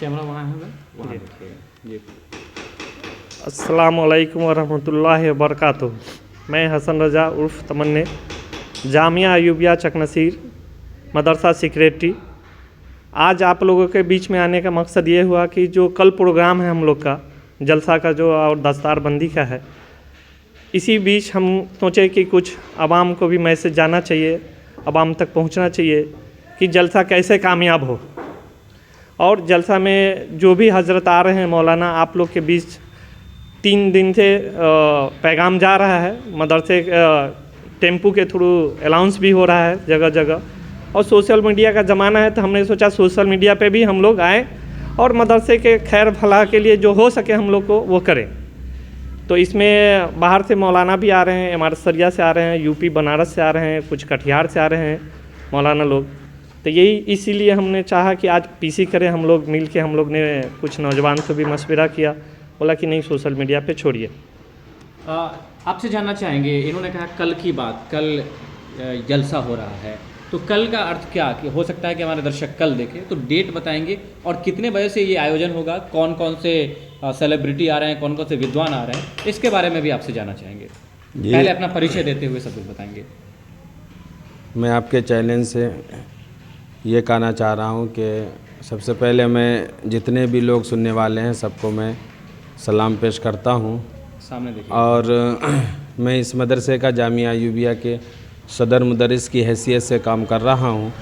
Camera वहाँ है, वहाँ देखिए जी। अस्सलाम वालेकुम वरहमतुल्लाहि वबरकातुहू। मैं हसन रज़ा उर्फ़ तमन्ने, जामिया अयूबिया चकनसीर, मदरसा सेक्रेटरी। आज आप लोगों के बीच में आने का मकसद ये हुआ कि जो कल प्रोग्राम है हम लोग का जलसा का जो और दस्तारबंदी का है, इसी बीच हम सोचे कि कुछ आवाम को भी मैसेज जाना चाहिए, आवाम तक पहुंचना चाहिए कि जलसा कैसे कामयाब हो। और जलसा में जो भी हजरत आ रहे हैं मौलाना, आप लोग के बीच 3 दिन से पैगाम जा रहा है, मदरसे टेम्पू के थ्रू अलाउंस भी हो रहा है जगह जगह, और सोशल मीडिया का ज़माना है तो हमने सोचा सोशल मीडिया पे भी हम लोग आएँ और मदरसे के खैर भला के लिए जो हो सके हम लोग को वो करें। तो इसमें बाहर से मौलाना भी आ रहे हैं, इमारत सरिया से आ रहे हैं, यूपी बनारस से आ रहे हैं, कुछ कटिहार से आ रहे हैं मौलाना लोग। तो यही इसीलिए हमने चाहा कि आज पीसी करें हम लोग मिल के। हम लोग ने कुछ नौजवान से भी मशवरा किया, बोला कि नहीं सोशल मीडिया पे छोड़िए। आपसे जानना चाहेंगे, इन्होंने कहा कल की बात, कल जलसा हो रहा है, तो कल का अर्थ क्या कि हो सकता है कि हमारे दर्शक कल देखें, तो डेट बताएंगे और कितने बजे से ये आयोजन होगा, कौन कौन से सेलिब्रिटी आ रहे हैं, कौन कौन से विद्वान आ रहे हैं, इसके बारे में भी आपसे जानना चाहेंगे। पहले अपना परिचय देते हुए सब कुछ बताएंगे। मैं आपके चैनल से ये कहना चाह रहा हूँ कि सबसे पहले मैं जितने भी लोग सुनने वाले हैं सबको मैं सलाम पेश करता हूँ। सामने देखिए। और मैं इस मदरसे का जामिया अयूबिया के सदर मुदर्रिस की हैसियत से काम कर रहा हूँ।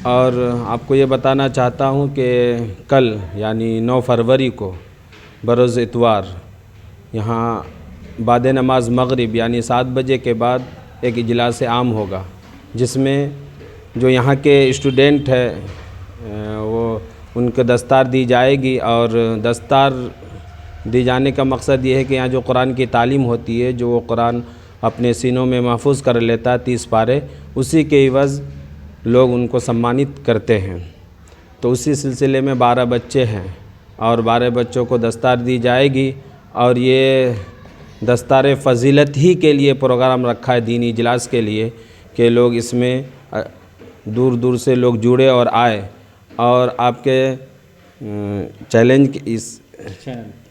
और आपको ये बताना चाहता हूँ कि कल यानी 9 फरवरी को बरोज़ इतवार यहाँ बाद नमाज मगरिब यानी 7 बजे के बाद एक इजलास आम होगा, जिसमें जो यहाँ के स्टूडेंट है वो उनको दस्तार दी जाएगी। और दस्तार दी जाने का मकसद ये है कि यहाँ जो कुरान की तालीम होती है, जो वो कुरान अपने सीनों में महफूज कर लेता है 30 पारे, उसी के इवज़ लोग उनको सम्मानित करते हैं। तो उसी सिलसिले में 12 बच्चे हैं और 12 बच्चों को दस्तार दी जाएगी। और ये दस्तार फ़जीलत ही के लिए प्रोग्राम रखा है, दीनी इजलास के लिए, कि लोग इसमें दूर दूर से लोग जुड़े और आए। और आपके इस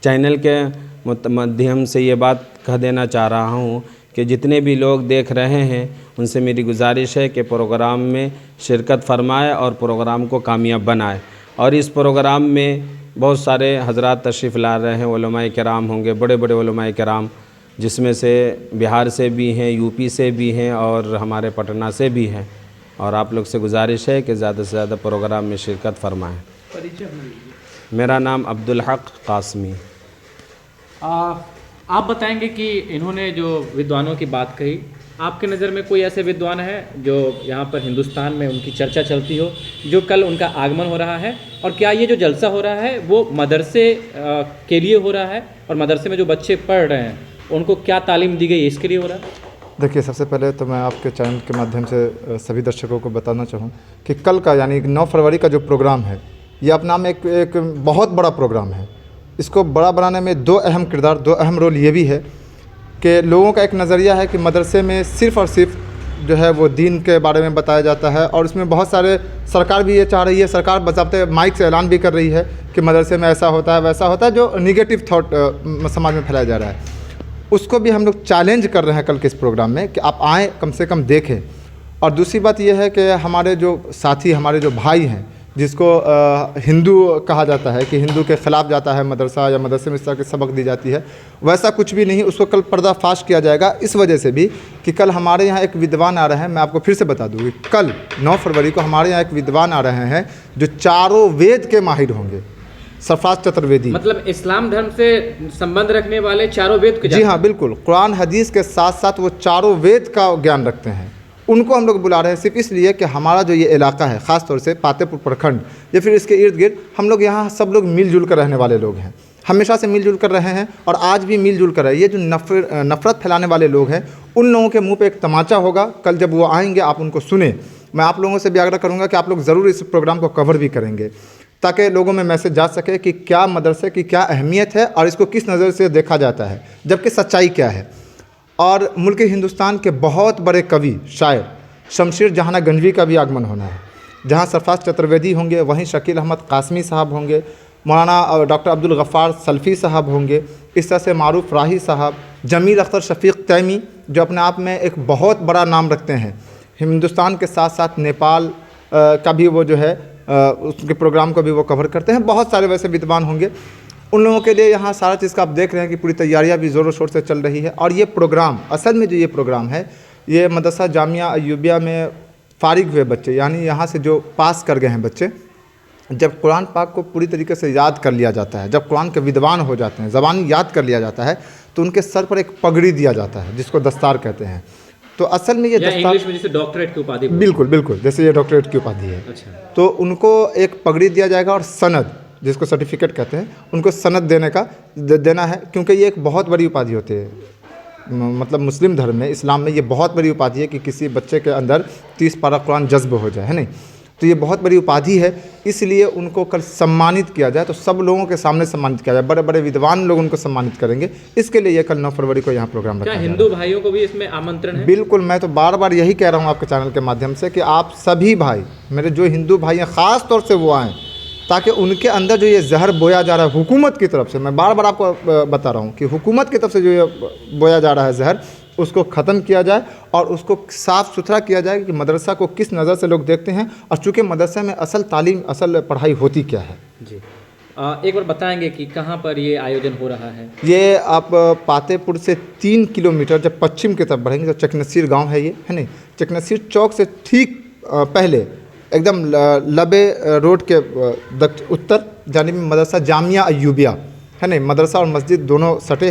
चैनल के माध्यम से ये बात कह देना चाह रहा हूँ कि जितने भी लोग देख रहे हैं उनसे मेरी गुजारिश है कि प्रोग्राम में शिरकत फरमाए और प्रोग्राम को कामयाब बनाए। और इस प्रोग्राम में बहुत सारे हजरात तशरीफ़ ला रहे हैं, उलमाए किराम होंगे, बड़े बड़े उलमाए किराम, जिसमें से बिहार से भी हैं, यूपी से भी हैं और हमारे पटना से भी हैं। और आप लोग से गुजारिश है कि ज़्यादा से ज़्यादा प्रोग्राम में शिरकत फरमाएँ। मेरा नाम अब्दुल हक कासमी। आप बताएंगे कि इन्होंने जो विद्वानों की बात कही, आपके नज़र में कोई ऐसे विद्वान है जो यहाँ पर हिंदुस्तान में उनकी चर्चा चलती हो, जो कल उनका आगमन हो रहा है? और क्या ये जो जलसा हो रहा है वो मदरसे के लिए हो रहा है, और मदरसे में जो बच्चे पढ़ रहे हैं उनको क्या तालीम दी गई इसके लिए हो रहा है? देखिए, सबसे पहले तो मैं आपके चैनल के माध्यम से सभी दर्शकों को बताना चाहूँ कि कल का यानी 9 फरवरी का जो प्रोग्राम है, ये अपना में एक बहुत बड़ा प्रोग्राम है। इसको बड़ा बनाने में 2 अहम किरदार, 2 अहम रोल ये भी है कि लोगों का एक नज़रिया है कि मदरसे में सिर्फ़ और सिर्फ जो है वो दीन के बारे में बताया जाता है। और इसमें बहुत सारे, सरकार भी ये चाह रही है, सरकार बजाते माइक से ऐलान भी कर रही है कि मदरसे में ऐसा होता है वैसा होता है, जो निगेटिव थाट समाज में फैलाया जा रहा है। उसको भी हम लोग चैलेंज कर रहे हैं कल के इस प्रोग्राम में कि आप आएँ, कम से कम देखें। और दूसरी बात यह है कि हमारे जो साथी, हमारे जो भाई हैं, जिसको हिंदू कहा जाता है, कि हिंदू के ख़िलाफ़ जाता है मदरसा या मदरसे में इस तरह की सबक दी जाती है, वैसा कुछ भी नहीं। उसको कल पर्दाफाश किया जाएगा, इस वजह से भी कि कल हमारे यहाँ एक विद्वान आ रहे हैं। मैं आपको फिर से बता दूँ कि कल 9 फरवरी को हमारे यहाँ एक विद्वान आ रहे हैं जो चारों वेद के माहिर होंगे, सरफराज चतुर्वेदी। मतलब इस्लाम धर्म से संबंध रखने वाले चारों वेद के? जी हाँ, बिल्कुल। कुरान हदीस के साथ साथ वो चारों वेद का ज्ञान रखते हैं। उनको हम लोग बुला रहे हैं सिर्फ इसलिए कि हमारा जो ये इलाका है, ख़ास तौर से पातेपुर प्रखंड या फिर इसके इर्द गिर्द, हम लोग यहाँ सब लोग मिलजुल कर रहने वाले लोग हैं, हमेशा से मिलजुल कर रहे हैं और आज भी मिलजुल कर रहे हैं। ये जो नफ़रत फैलाने वाले लोग हैं, उन लोगों के मुंह पे एक तमाचा होगा। कल जब वो आएंगे आप उनको सुने। मैं आप लोगों से भी आग्रह करूँगा कि आप लोग ज़रूर इस प्रोग्राम को कवर भी करेंगे, ताकि लोगों में मैसेज जा सके कि क्या मदरसे की क्या अहमियत है और इसको किस नज़र से देखा जाता है, जबकि सच्चाई क्या है। और मुल्क हिंदुस्तान के बहुत बड़े कवि शायर शमशेर जहाना गंजवी का भी आगमन होना है। जहाँ सरफराज चतुर्वेदी होंगे, वहीं शकील अहमद कासमी साहब होंगे, मौलाना डॉक्टर अब्दुल गफ़ार सल्फ़ी साहब होंगे, इस तरह से मारूफ राही साहब, जमील अख्तर शफ़ीक़ तैमी जो अपने आप में एक बहुत बड़ा नाम रखते हैं, हिंदुस्तान के साथ साथ नेपाल का भी वो जो है उसके प्रोग्राम को भी वो कवर करते हैं। बहुत सारे वैसे विद्वान होंगे, उन लोगों के लिए यहाँ सारा चीज़ का आप देख रहे हैं कि पूरी तैयारियाँ भी ज़ोरों शोर से चल रही है। और ये प्रोग्राम असल में जो ये प्रोग्राम है, ये मदरसा जामिया अय्यूबिया में फ़ारिग हुए बच्चे, यानी यहाँ से जो पास कर गए हैं बच्चे, जब कुरान पाक को पूरी तरीके से याद कर लिया जाता है, जब कुरान के विद्वान हो जाते हैं, ज़बानी याद कर लिया जाता है, तो उनके सर पर एक पगड़ी दिया जाता है जिसको दस्तार कहते हैं। तो असल में ये इंग्लिश में जैसे डॉक्टरेट की उपाधि, बिल्कुल बिल्कुल, जैसे ये डॉक्टरेट की उपाधि है। अच्छा। तो उनको एक पगड़ी दिया जाएगा और सनद, जिसको सर्टिफिकेट कहते हैं, उनको सनद देना है, क्योंकि ये एक बहुत बड़ी उपाधि होती है। मतलब मुस्लिम धर्म में, इस्लाम में ये बहुत बड़ी उपाधि है कि किसी बच्चे के अंदर 30 पारा कुरान जज्ब हो जाए, है नहीं। तो ये बहुत बड़ी उपाधि है, इसलिए उनको कल सम्मानित किया जाए, तो सब लोगों के सामने सम्मानित किया जाए, बड़े बड़े विद्वान लोग उनको सम्मानित करेंगे। इसके लिए ये कल 9 फरवरी को यहाँ प्रोग्राम रखा क्या हिंदू भाइयों को भी इसमें आमंत्रण है? बिल्कुल, मैं तो बार बार यही कह रहा हूँ आपके चैनल के माध्यम से कि आप सभी भाई, मेरे जो हिंदू भाई हैं, ख़ास तौर से वो आएँ, ताकि उनके अंदर जो ये जहर बोया जा रहा है हुकूमत की तरफ से, मैं बार बार आपको बता रहा हूँ कि हुकूमत की तरफ से जो ये बोया जा रहा है जहर, उसको ख़त्म किया जाए और उसको साफ़ सुथरा किया जाए कि मदरसा को किस नज़र से लोग देखते हैं, और चूँकि मदरसा में असल तालीम, असल पढ़ाई होती क्या है। जी, एक बार बताएंगे कि कहाँ पर ये आयोजन हो रहा है? ये आप पातेपुर से 3 किलोमीटर जब पश्चिम की तरफ बढ़ेंगे तो चकनसीर गांव है ये, है नहीं। चकनसीर चौक से ठीक पहले एकदम लबे रोड के उत्तर जानिब में मदरसा जामिया अय्यूबिया, है नहीं। मदरसा और मस्जिद दोनों सटे